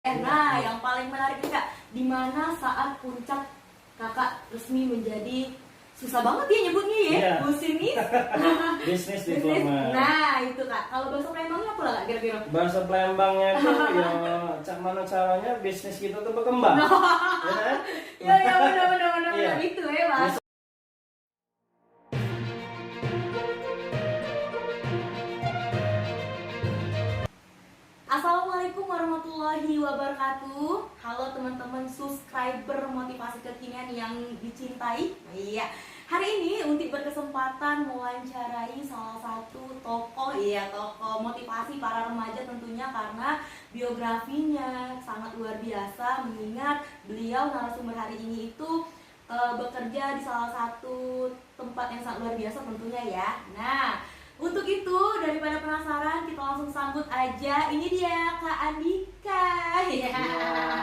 Nah, yang paling menarik nih Kak, di mana saat puncak Kakak resmi menjadi susah banget ya nyebutnya ya, Iya. business Bisnis diplomat. Nah, itu Kak. Kalau bahasa Palembangnya apa lah Kak kira-kira? Bahasa Palembangnya itu ya mana caranya bisnis kita tuh berkembang. Ya kan? Ya benar Iya. itu ya Mas. Assalamualaikum warahmatullahi wabarakatuh. Halo teman-teman subscriber motivasi kekinian yang dicintai. Iya. Hari ini Unti berkesempatan mewawancarai salah satu tokoh motivasi para remaja tentunya, karena biografinya sangat luar biasa, mengingat beliau narasumber hari ini itu bekerja di salah satu tempat yang sangat luar biasa tentunya ya. Nah, untuk itu, daripada penasaran, kita langsung sambut aja. Ini dia Kak Andika. Ya.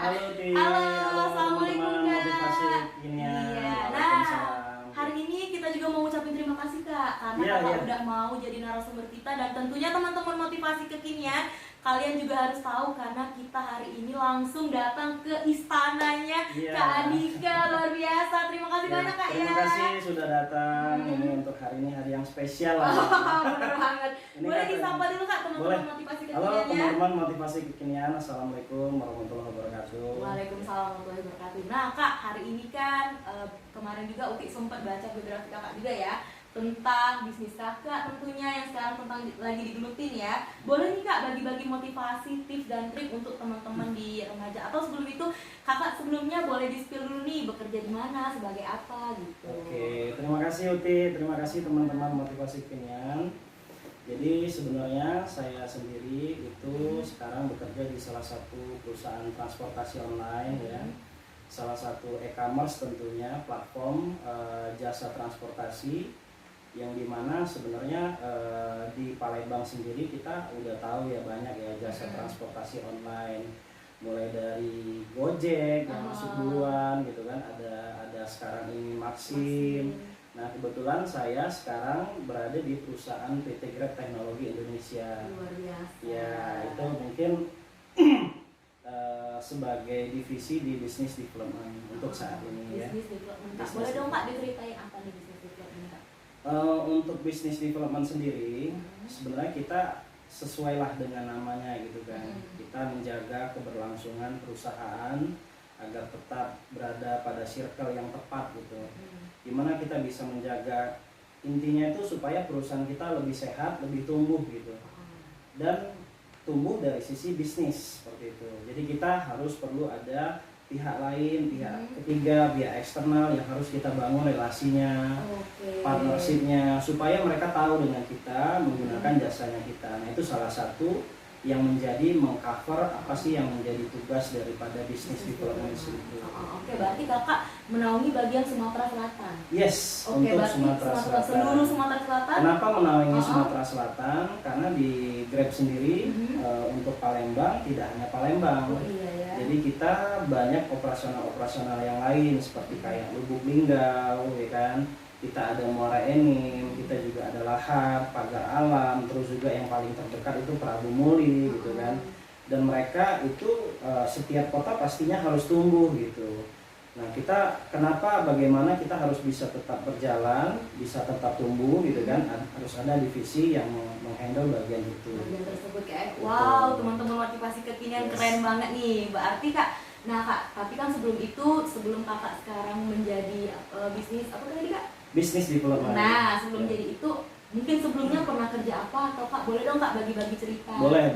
Halo Ti. Halo, assalamualaikum teman-teman Kak. motivasi kekinian. Iya. Nah, Waalaikumsalam. hari ini kita juga mau ucapin terima kasih Kak, karena Kakak udah mau jadi narasumber kita. Dan tentunya teman-teman motivasi kekinian, kalian juga harus tahu karena kita hari ini langsung datang ke istananya Kak Andika. Luar biasa. Terima kasih banyak Kak Terima kasih sudah datang. Ini untuk hari ini hari yang spesial lah. Bener banget. Ini Boleh kan- disapa dulu Kak teman-teman motivasi Halo kekinian ya. teman-teman motivasi kekinian. Assalamualaikum warahmatullahi wabarakatuh. Waalaikumsalam warahmatullahi wabarakatuh. Nah Kak, hari ini kan kemarin juga Uti sempat baca biografi Kakak juga ya, tentang bisnis Kakak tentunya yang sekarang lagi digelutin ya. Boleh nih Kak bagi-bagi motivasi, tips dan trik untuk teman-teman di remaja, atau sebelum itu Kakak sebelumnya boleh di-spill dulu nih, bekerja di mana, sebagai apa gitu. Oke, terima kasih Uti, terima kasih teman-teman motivasi kekinian. Jadi sebenarnya saya sendiri itu sekarang bekerja di salah satu perusahaan transportasi online ya. Salah satu e-commerce tentunya, platform jasa transportasi, yang dimana sebenarnya di Palembang sendiri kita udah tahu ya banyak ya jasa transportasi online, mulai dari Gojek yang masuk duluan gitu kan, ada sekarang ini Maxim. Nah kebetulan saya sekarang berada di perusahaan PT Grab Teknologi Indonesia. Luar biasa. Ya itu mungkin sebagai divisi di bisnis development untuk saat ini ya. Bisnis development Kak. Boleh dong Kak diceritain apa nih bisnis development Kak? Untuk bisnis development sendiri sebenarnya kita sesuai lah dengan namanya gitu kan. Kita menjaga keberlangsungan perusahaan agar tetap berada pada circle yang tepat gitu. Gimana kita bisa menjaga, intinya itu supaya perusahaan kita lebih sehat, lebih tumbuh gitu. Dan tumbuh dari sisi bisnis seperti itu. Jadi kita harus perlu ada pihak lain, pihak ketiga, pihak eksternal yang harus kita bangun relasinya, partnershipnya, supaya mereka tahu dengan kita, menggunakan jasanya kita. Nah itu salah satu yang menjadi mengcover apa sih yang menjadi tugas daripada bisnis development itu. Oke, berarti Kakak menaungi bagian Sumatera Selatan. Yes, Oke, untuk berarti Sumatera Selatan. seluruh Sumatera Selatan. Kenapa menaungi Sumatera Selatan? Karena di Grab sendiri untuk Palembang tidak hanya Palembang. Oh iya ya. Jadi kita banyak operasional yang lain seperti kayak Lubuk Linggau, ya kan? Kita ada Muara Enim, kita juga ada Lahad, Pagar Alam, terus juga yang paling terdekat itu Prabu Muli gitu kan. Dan mereka itu setiap kota pastinya harus tumbuh gitu. Nah kita bagaimana kita harus bisa tetap berjalan, bisa tetap tumbuh gitu kan, harus ada divisi yang menghandle bagian itu. Bagian tersebut kayak wow, teman-teman motivasi kekinian keren banget nih. Berarti Kak, nah Kak, tapi kan sebelum Kakak sekarang menjadi bisnis apa tadi Kak? Bisnis development. Nah, sebelum jadi itu mungkin sebelumnya pernah kerja apa, atau Kak boleh dong Kak bagi-bagi cerita? Boleh.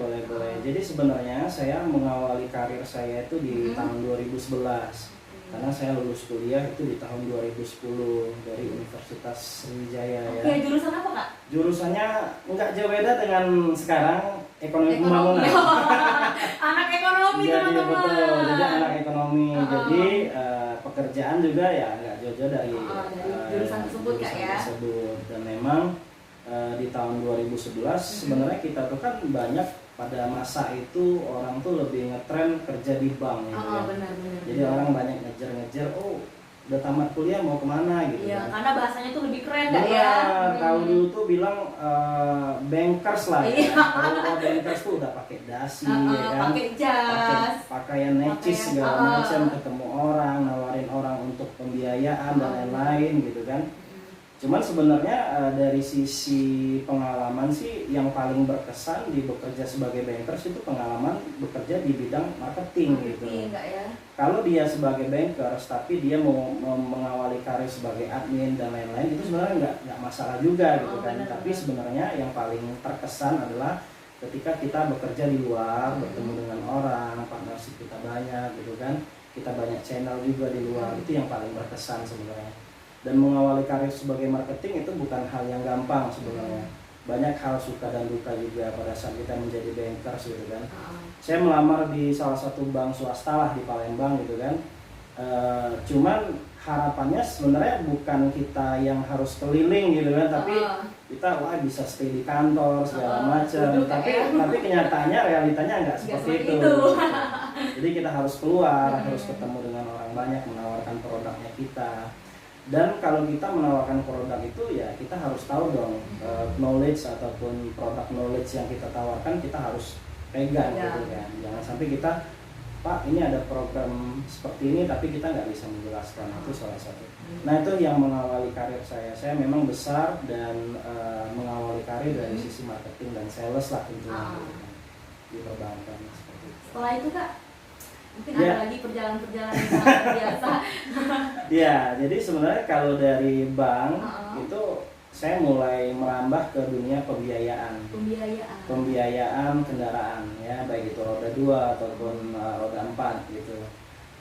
Jadi sebenarnya saya mengawali karir saya itu di tahun 2011. Karena saya lulus kuliah itu di tahun 2010 dari Universitas Sriwijaya ya. Oke, jurusan apa Kak? Jurusannya nggak jauh beda dengan sekarang, ekonomi pembangunan. Anak ekonomi teman-teman. Betul, jadi anak ekonomi. Jadi pekerjaan juga ya nggak jauh-jauh dari jurusan tersebut Kak ya. Dan memang di tahun 2011 sebenarnya kita tuh kan banyak pada masa itu orang tuh lebih ngetren kerja di bank gitu ya. Benar. Jadi orang banyak ngejar, udah tamat kuliah mau kemana gitu. Iya, kan. karena bahasanya tuh lebih keren Kak ya. Kalau dulu tuh bilang bankers lah ya. Iya. Kalau bankers tuh udah pakai dasi ya kan. Pakai jas. pakaian necis segala macam, ketemu orang, nawarin orang untuk pembiayaan dan lain-lain gitu kan. Cuman sebenarnya dari sisi pengalaman sih yang paling berkesan di bekerja sebagai bankers itu pengalaman bekerja di bidang marketing gitu. Ya? Kalau dia sebagai bankers tapi dia mau mengawali karir sebagai admin dan lain-lain, itu sebenarnya nggak masalah juga gitu kan. Bener, tapi sebenarnya yang paling terkesan adalah ketika kita bekerja di luar, bertemu dengan orang, partnership kita banyak gitu kan, kita banyak channel juga di luar, itu yang paling berkesan sebenarnya. Dan mengawali karir sebagai marketing itu bukan hal yang gampang sebenarnya. Banyak hal suka dan duka juga pada saat kita menjadi bankers gitu kan. Saya melamar di salah satu bank swasta lah di Palembang gitu kan. Cuman harapannya sebenarnya bukan kita yang harus keliling gitu kan, tapi kita bisa stay di kantor segala macam. Tapi kenyataannya realitanya nggak seperti itu. Jadi kita harus keluar, harus ketemu dengan orang banyak, menawarkan produknya kita. Dan kalau kita menawarkan produk itu ya kita harus tahu dong knowledge ataupun produk knowledge yang kita tawarkan kita harus pegang gitu kan. Jangan sampai kita, Pak ini ada program seperti ini tapi kita nggak bisa menjelaskan, itu salah satu. Nah itu yang mengawali karir saya memang besar dan mengawali karir dari sisi marketing dan sales lah tentunya di perbankan seperti itu. Setelah itu Kak, mungkin ada lagi perjalanan-perjalanan yang sangat biasa. Ya, jadi sebenarnya kalau dari bank itu saya mulai merambah ke dunia pembiayaan kendaraan ya, baik itu roda 2 ataupun roda 4 gitu.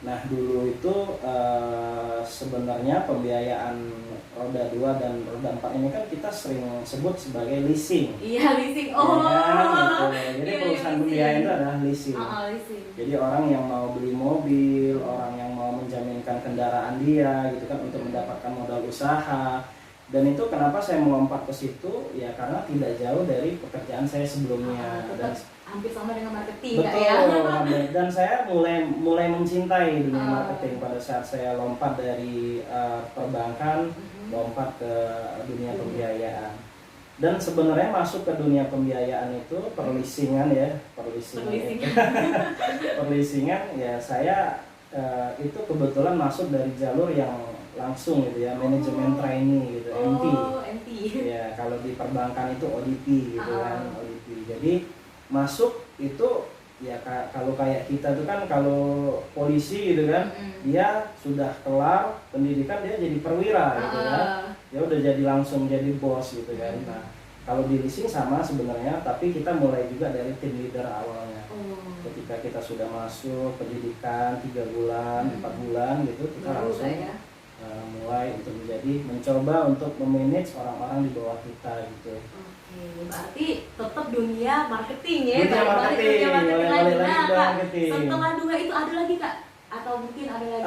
Nah dulu itu sebenarnya pembiayaan roda 2 dan roda 4 ini kan kita sering sebut sebagai leasing. Iya, leasing. Ya, gitu. Jadi perusahaan pembiayaan itu adalah leasing. Leasing. Jadi orang yang mau beli mobil, orang yang mau menjaminkan kendaraan dia gitu kan untuk mendapatkan modal usaha. Dan itu kenapa saya melompat ke situ ya, karena tidak jauh dari pekerjaan saya sebelumnya. Dan hampir sama dengan marketing. Betul. Dan saya mulai mencintai dunia marketing pada saat saya lompat dari perbankan, lompat ke dunia pembiayaan. Dan sebenarnya masuk ke dunia pembiayaan itu perleasingan ya, perleasingan ya, saya itu kebetulan masuk dari jalur yang langsung gitu ya, manajemen trainee gitu, MT. Ya, kalau di perbankan itu ODP gitu kan, ODP. Jadi masuk itu ya kalau kayak kita tuh kan, kalau polisi gitu kan, dia sudah kelar pendidikan dia jadi perwira gitu kan. Ya udah jadi langsung jadi bos gitu kan. Nah, kalau di leasing sama sebenarnya, tapi kita mulai juga dari tim leader awalnya. Ketika kita sudah masuk pendidikan 3 bulan, 4 bulan gitu, kita langsung mulai untuk mencoba untuk memanage orang-orang di bawah kita gitu. Berarti tetap dunia marketing ya. Dunia marketing lagi. Setelah 2 itu ada lagi Kak? Atau mungkin ada lagi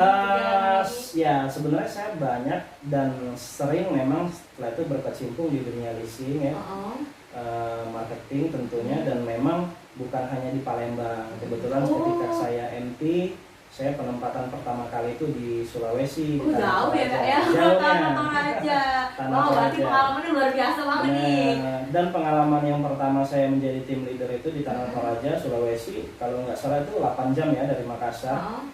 ya sebenarnya saya banyak dan sering memang setelah itu berkecimpung di dunia leasing ya, marketing tentunya, dan memang bukan hanya di Palembang. Kebetulan ketika saya MT, saya penempatan pertama kali itu di Sulawesi. Jauh ya Kak ya? Tanah Toraja. Wow, berarti pengalamannya luar biasa banget nih. Dan pengalaman yang pertama saya menjadi tim leader itu di Tanah Toraja, Sulawesi. Kalau nggak salah itu 8 jam ya dari Makassar.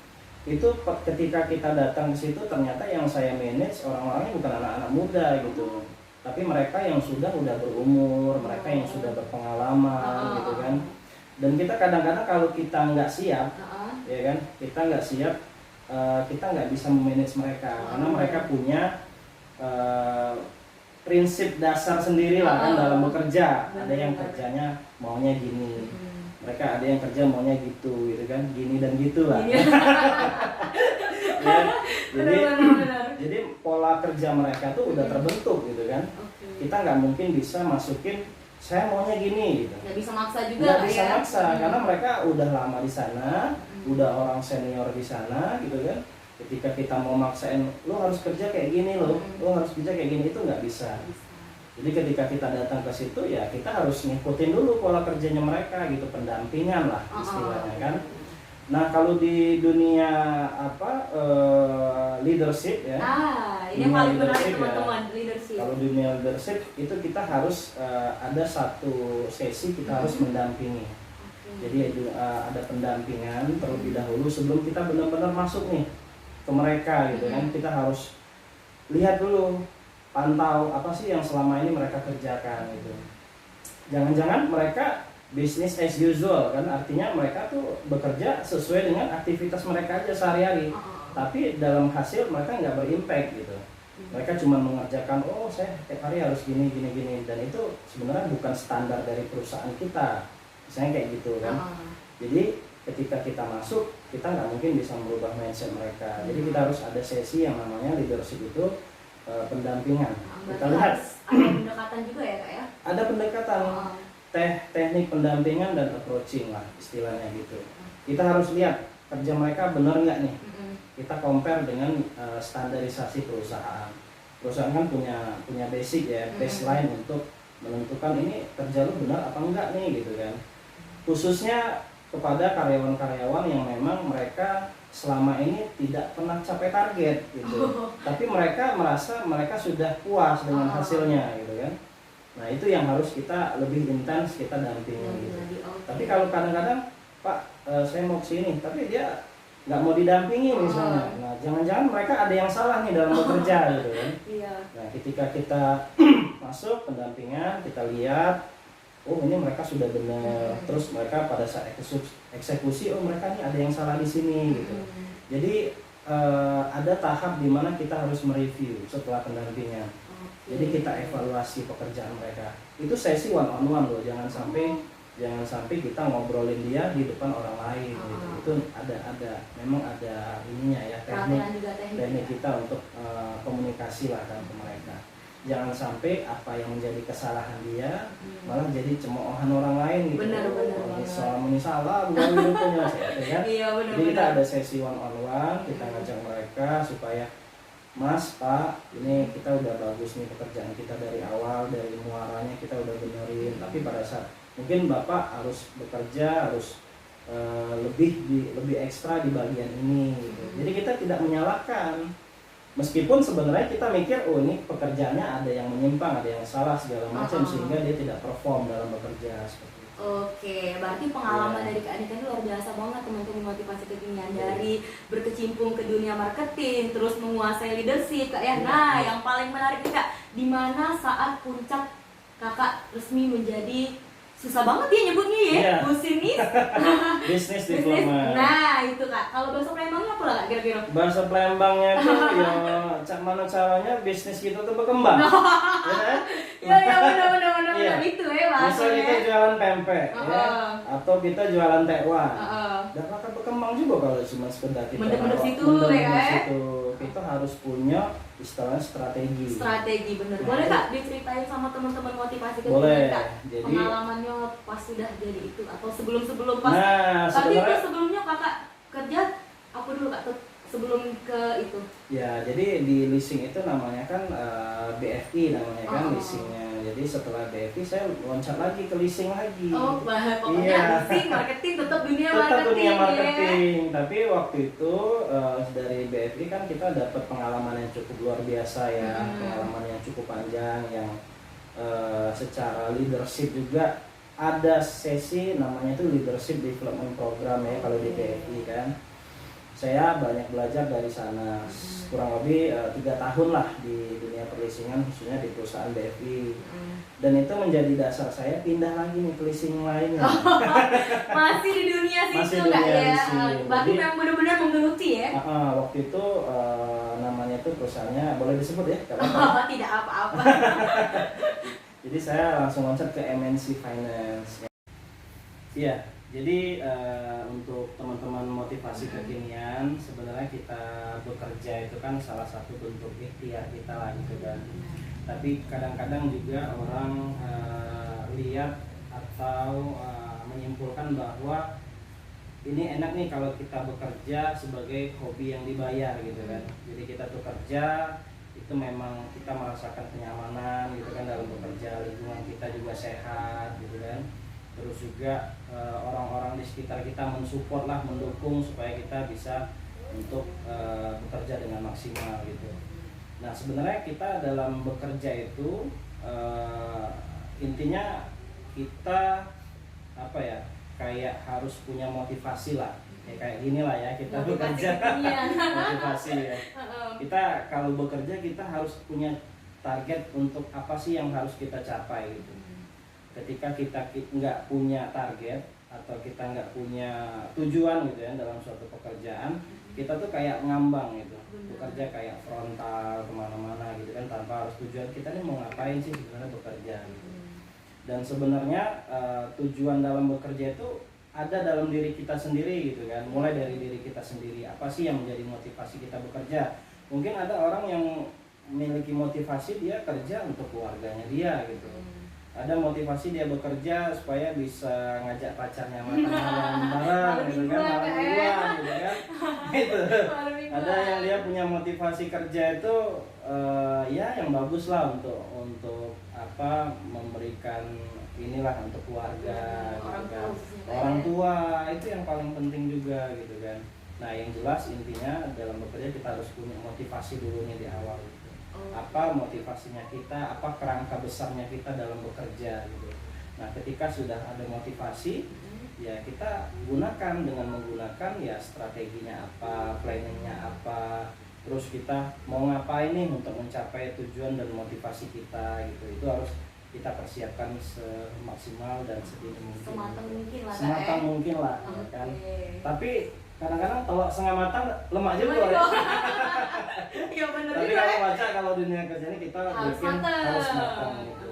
Itu ketika kita datang ke situ, ternyata yang saya manage orang-orangnya bukan anak-anak muda gitu, tapi mereka yang udah berumur, mereka yang sudah berpengalaman gitu kan. Dan kita kadang-kadang kalau kita nggak siap, ya kan, kita nggak bisa memanage mereka, karena mereka punya prinsip dasar sendiri lah kan dalam bekerja. Ada yang kerjanya maunya gini, mereka ada yang kerja maunya gitu kan, gini dan gitu lah. Ya, jadi pola kerja mereka tuh udah terbentuk gitu kan. Kita nggak mungkin bisa masukin saya maunya gini gitu. Nggak bisa maksa juga. Nggak bisa maksa karena mereka udah lama di sana, udah orang senior di sana gitu kan. Ketika kita mau maksain lo harus kerja kayak gini, lo harus kerja kayak gini, itu nggak bisa. Jadi ketika kita datang ke situ ya kita harus ngikutin dulu pola kerjanya mereka gitu, pendampingan lah istilahnya kan. Nah kalau di dunia leadership ya, ini yang paling menarik teman-teman, leadership. Kalau dunia leadership itu kita harus ada satu sesi kita harus mendampingi. Jadi ada pendampingan terlebih dahulu sebelum kita benar-benar masuk nih ke mereka gitu kan. Kita harus lihat dulu, pantau apa sih yang selama ini mereka kerjakan gitu. Jangan-jangan mereka business as usual kan, artinya mereka tuh bekerja sesuai dengan aktivitas mereka aja sehari-hari. Tapi dalam hasil mereka nggak berimpact gitu. Mereka cuma mengerjakan, oh saya tiap hari harus gini, dan itu sebenarnya bukan standar dari perusahaan kita, misalnya kayak gitu kan. Jadi ketika kita masuk, kita nggak mungkin bisa merubah mindset mereka. Jadi kita harus ada sesi yang namanya leadership itu pendampingan. Kita lihat ada pendekatan juga ya Kak ya? Ada pendekatan, teknik pendampingan dan approaching lah istilahnya gitu. Kita harus lihat kerja mereka benar nggak nih. Kita compare dengan standarisasi perusahaan. Perusahaan kan punya basic ya, baseline untuk menentukan ini kerja lu benar apa enggak nih gitu kan. Khususnya kepada karyawan-karyawan yang memang mereka selama ini tidak pernah capai target gitu. Tapi mereka merasa mereka sudah puas dengan hasilnya gitu kan. Nah, itu yang harus kita lebih intens kita dampingi gitu. Tapi kalau kadang-kadang Pak, saya mau kesini, tapi dia nggak mau didampingi misalnya. Nah, jangan-jangan mereka ada yang salah nih dalam bekerja gitu kan. Nah, ketika kita masuk pendampingan, kita lihat, oh ini mereka sudah benar. Terus mereka pada saat eksekusi, oh mereka nih ada yang salah di sini gitu. Jadi ada tahap di mana kita harus mereview setelah pendampingan. Jadi kita evaluasi pekerjaan mereka. Itu sesi one on one loh, jangan sampai kita ngobrolin dia di depan orang lain gitu. Itu memang ada ininya ya, teknik kita untuk komunikasi lah kan ke mereka. Jangan sampai apa yang menjadi kesalahan dia malah jadi cemoohan orang lain gitu. Benar. Ini salah bukan hidupnya kan. Jadi kita ada sesi one on one, kita ngajak mereka supaya Mas, Pak, ini kita udah bagus nih pekerjaan kita dari awal, dari muaranya kita udah benerin. Tapi pada saat mungkin Bapak harus bekerja, harus lebih ekstra di bagian ini gitu. Jadi kita tidak menyalahkan, meskipun sebenarnya kita mikir, oh ini pekerjaannya ada yang menyimpang, ada yang salah segala macam, sehingga dia tidak perform dalam bekerja seperti itu. Oke, berarti pengalaman dari Kak Anita ini luar biasa banget teman-teman, motivasi kekinian dari berkecimpung ke dunia marketing, terus menguasai leadership Kak ya. Nah, yang paling menarik nih Kak, di mana saat puncak Kakak resmi menjadi, susah banget ya nyebutnya ya, business Business development. Nah itu Kak, kalau bahasa Palembangnya apa lah Kak kira-kira? Bahasa Palembangnya itu ya mana caranya bisnis kita tuh berkembang. Ya benar itu ya bahasanya. Misal kita jualan pempek ya, atau kita jualan tekwan. Dan akan berkembang juga kalau cuma sekedar kita bener-bener situ ya. Kita harus punya istilahnya strategi bener. Boleh Kak diceritain sama teman-teman motivasi boleh Kak? Jadi pengalamannya pas sudah jadi itu atau sebelum pas. Nah, tapi itu sebelumnya Kakak kerja apa dulu Kak sebelum ke itu? Ya, jadi di leasing itu namanya kan BFI namanya kan leasingnya. Jadi setelah BFI saya loncat lagi ke leasing lagi. Pokoknya leasing, marketing tetap dunia marketing. Ya. Tapi waktu itu dari BFI kan kita dapat pengalaman yang cukup luar biasa ya, pengalaman yang cukup panjang yang secara leadership juga ada sesi namanya itu leadership development program ya kalau di BFI kan. Saya banyak belajar dari sana, kurang lebih 3 tahun lah di dunia perleasingan khususnya di perusahaan BFI. Dan itu menjadi dasar saya pindah lagi nih ke leasing lainnya. Masih di dunia situ Kak ya. Berarti memang benar-benar menggeluti ya. Waktu itu namanya itu perusahaannya boleh disebut ya? Tidak apa-apa. Jadi saya langsung loncat ke MNC Finance. Iya. Jadi untuk teman-teman motivasi kekinian, sebenarnya kita bekerja itu kan salah satu bentuk ikhtiar kita lah gitu kan. Tapi kadang-kadang juga orang lihat atau menyimpulkan bahwa ini enak nih kalau kita bekerja sebagai hobi yang dibayar gitu kan. Jadi kita tuh kerja itu memang kita merasakan kenyamanan gitu kan dalam bekerja, lingkungan kita juga sehat gitu kan. Terus juga orang-orang di sekitar kita mensupport lah, mendukung supaya kita bisa untuk bekerja dengan maksimal gitu. Nah sebenarnya kita dalam bekerja itu intinya kita kayak harus punya motivasi lah. Ya kayak gini lah ya, kita Motivasi bekerja. kekinian. Motivasi ya. Kita kalau bekerja kita harus punya target untuk apa sih yang harus kita capai gitu. Ketika kita nggak punya target atau kita nggak punya tujuan gitu ya dalam suatu pekerjaan, kita tuh kayak ngambang gitu. Bekerja kayak frontal kemana-mana gitu kan, tanpa harus tujuan. Kita nih mau ngapain sih sebenarnya bekerja gitu. Dan sebenarnya tujuan dalam bekerja itu ada dalam diri kita sendiri gitu kan, mulai dari diri kita sendiri. Apa sih yang menjadi motivasi kita bekerja? Mungkin ada orang yang memiliki motivasi dia kerja untuk keluarganya dia gitu. Ada motivasi dia bekerja supaya bisa ngajak pacarnya makan malam bareng gitu kan, malam mingguan gitu kan. Itu. Ada yang dia punya motivasi kerja itu ya yang bagus lah untuk apa, memberikan inilah untuk keluarga gitu kan. Orang tua itu yang paling penting juga gitu kan. Nah, yang jelas intinya dalam bekerja kita harus punya motivasi dulunya di awal gitu. Apa motivasinya kita, apa kerangka besarnya kita dalam bekerja gitu. Nah, ketika sudah ada motivasi, ya kita gunakan dengan menggunakan ya strateginya apa, planningnya apa, terus kita mau ngapain nih untuk mencapai tujuan dan motivasi kita gitu. Itu harus kita persiapkan semaksimal dan sedini mungkin. Sematang mungkin lah. Sematang mungkin lah, ya kan. Tapi kadang-kadang kalau setengah matang lemak juga ya. Iya benar Tapi juga. kalau baca, kalau dunia kerja ini kita bikin harus matang gitu.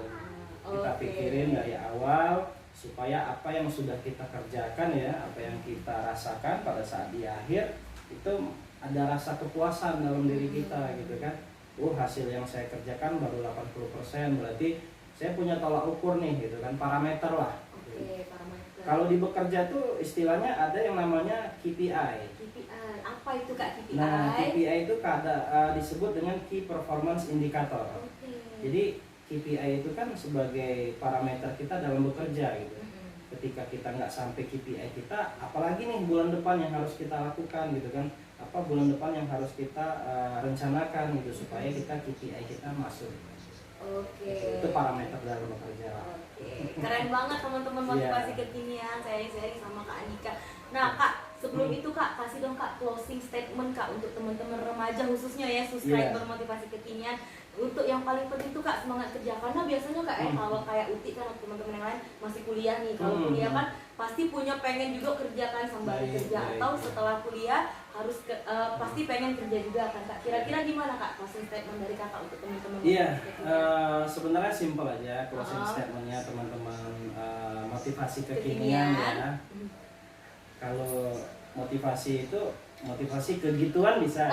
Kita pikirin dari awal supaya apa yang sudah kita kerjakan ya, apa yang kita rasakan pada saat di akhir itu ada rasa kepuasan dalam diri kita gitu kan. Hasil yang saya kerjakan baru 80%, berarti saya punya tolak ukur nih gitu kan, parameter lah. Parameter. Kalau di bekerja tuh istilahnya ada yang namanya KPI. KPI, apa itu Kak KPI? Nah, KPI itu disebut dengan Key Performance Indicator. Jadi KPI itu kan sebagai parameter kita dalam bekerja gitu. Ketika kita nggak sampai KPI kita, apalagi nih bulan depan yang harus kita lakukan gitu kan? Apa bulan depan yang harus kita rencanakan gitu supaya kita KPI kita masuk. Itu parameter dalam bekerja. Keren banget teman-teman motivasi kekinian, saya sharing sama Kak Andika. Nah Kak, sebelum itu Kak, kasih dong Kak closing statement Kak untuk teman-teman remaja khususnya ya, subscriber motivasi kekinian. Untuk yang paling penting tuh Kak, semangat kerja. Karena biasanya Kak kalau kayak Uti kan atau teman-teman yang lain masih kuliah nih. Kalau kuliah kan pasti punya pengen juga kerja kan sambil kerja, atau setelah kuliah harus pasti pengen kerja juga kan Kak. Kira-kira gimana Kak closing statement dari Kakak untuk teman-teman? Iya, sebenarnya simpel aja closing statementnya teman-teman motivasi kekinian ya. Kalau motivasi itu motivasi kegituan bisa.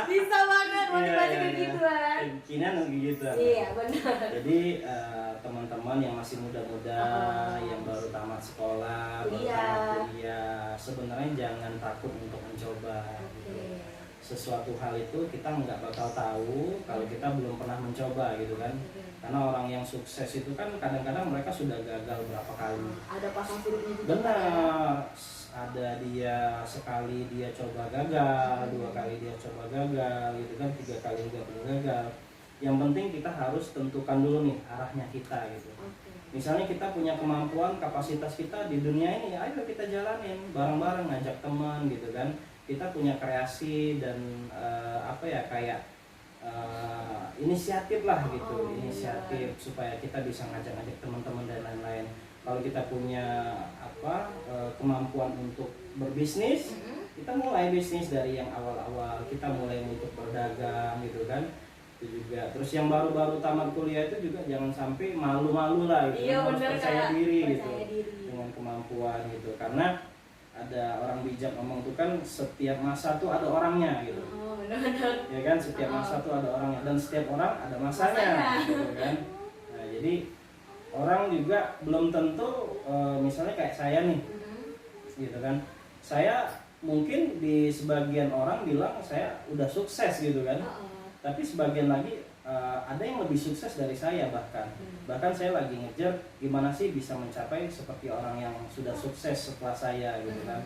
Bisa banget motivasi kegituan. Kekinian dan kegituan. Iya benar. Jadi teman-teman yang masih muda-muda, yang baru tamat sekolah, baru tamat kuliah, sebenarnya jangan takut untuk mencoba. Gitu. Sesuatu hal itu kita nggak bakal tahu kalau kita belum pernah mencoba gitu kan. Karena orang yang sukses itu kan kadang-kadang mereka sudah gagal berapa kali. Ada pasang surutnya juga. Benar. Ada dia sekali dia coba gagal, 2 kali dia coba gagal gitu kan, 3 kali juga belum gagal. Yang penting kita harus tentukan dulu nih arahnya kita gitu. Misalnya kita punya kemampuan, kapasitas kita di dunia ini, ayo kita jalanin bareng-bareng, ngajak teman gitu kan. Kita punya kreasi dan kayak inisiatif lah gitu, inisiatif supaya kita bisa ngajak-ngajak teman-teman dan lain-lain. Kalau kita punya kemampuan untuk berbisnis, kita mulai bisnis dari yang awal-awal, kita mulai untuk berdagang gitu kan. Itu juga. Terus yang baru-baru tamat kuliah itu juga jangan sampai malu-malu lah gitu. Harus percaya diri gitu dengan kemampuan gitu. Karena ada orang bijak ngomong tuh kan, setiap masa tuh ada orangnya gitu. Ya kan, setiap masa tuh ada orangnya, dan setiap orang ada masanya gitu kan. Nah, jadi orang juga belum tentu misalnya kayak saya nih gitu kan, saya mungkin di sebagian orang bilang saya udah sukses gitu kan, tapi sebagian lagi ada yang lebih sukses dari saya, bahkan saya lagi ngejar gimana sih bisa mencapai seperti orang yang sudah sukses setelah saya gitu kan.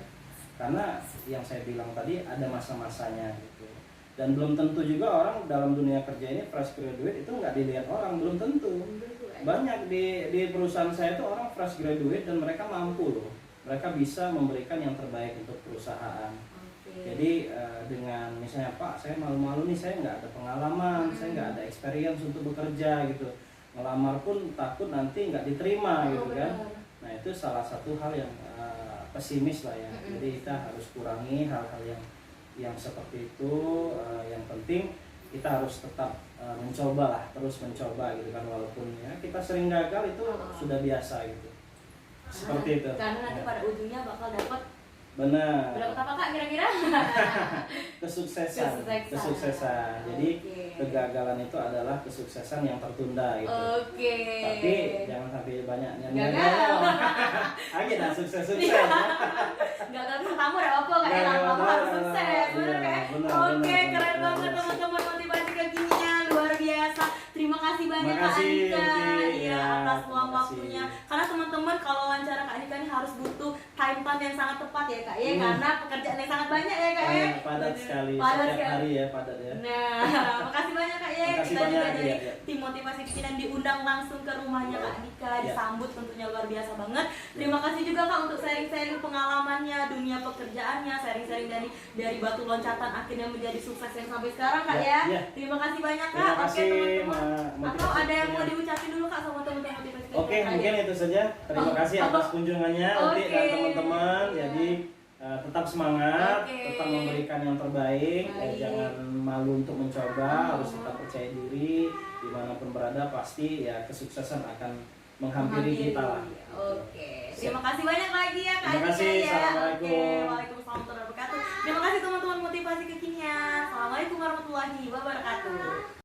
Karena yang saya bilang tadi ada masa-masanya gitu. Dan belum tentu juga orang dalam dunia kerja ini fresh graduate itu nggak dilihat orang, belum tentu. Banyak di perusahaan saya itu orang fresh graduate dan mereka mampu loh. Mereka bisa memberikan yang terbaik untuk perusahaan. Jadi dengan misalnya Pak, saya malu-malu nih, saya nggak ada pengalaman, saya nggak ada experience untuk bekerja gitu. Ngelamar pun takut nanti nggak diterima gitu kan. Nah itu salah satu hal yang pesimis lah ya. Jadi kita harus kurangi hal-hal yang seperti itu. Yang penting kita harus tetap mencoba lah, terus mencoba gitu kan, walaupun ya kita sering gagal itu sudah biasa gitu. Seperti itu. Karena nanti pada ujungnya bakal dapat. Benar. Dapat apa Kak kira-kira? Kesuksesan. Jadi kegagalan itu adalah kesuksesan yang tertunda gitu. Tapi jangan sampai banyak gagal. Agak sukses. Gagal pertama udah apa Kak ya, lama harus sukses. Benar kan? Oke, keren banget teman-teman, motivasi kekinian luar biasa. Terima kasih banyak Kak Anika ya atas luang waktunya. Karena teman-teman kalau wawancara Kak Anika ini harus butuh time yang sangat tepat ya Kak ya, karena pekerjaan yang sangat banyak ya Kak ya. Padat sekali. Setiap hari ya padat ya. Nah, makasih banyak Kak ya. Kita juga dari ya. tim motivasi kekinian diundang langsung ke rumahnya Kak Anika, disambut tentunya luar biasa banget. Terima kasih juga Kak untuk sharing-sharing pengalamannya, dunia pekerjaannya, sharing-sharing dari batu loncatan akhirnya menjadi sukses yang sampai sekarang Kak ya. Terima kasih banyak Kak. Terima kasih, teman-teman. Atau ada yang mau diucapin dulu Kak sama teman-teman motivasi kekinian? Oke, mungkin itu saja. Terima kasih atas kunjungannya Uti dan teman-teman. Jadi tetap semangat, tetap memberikan yang terbaik, jangan malu untuk mencoba, harus tetap percaya diri, dimanapun berada pasti ya kesuksesan akan menghampiri kita lah. Terima kasih banyak lagi ya Kak. Terima kasih, assalamualaikum. Waalaikumsalam warahmatullahi wabarakatuh. Terima kasih teman-teman motivasi kekinian. Assalamualaikum warahmatullahi wabarakatuh.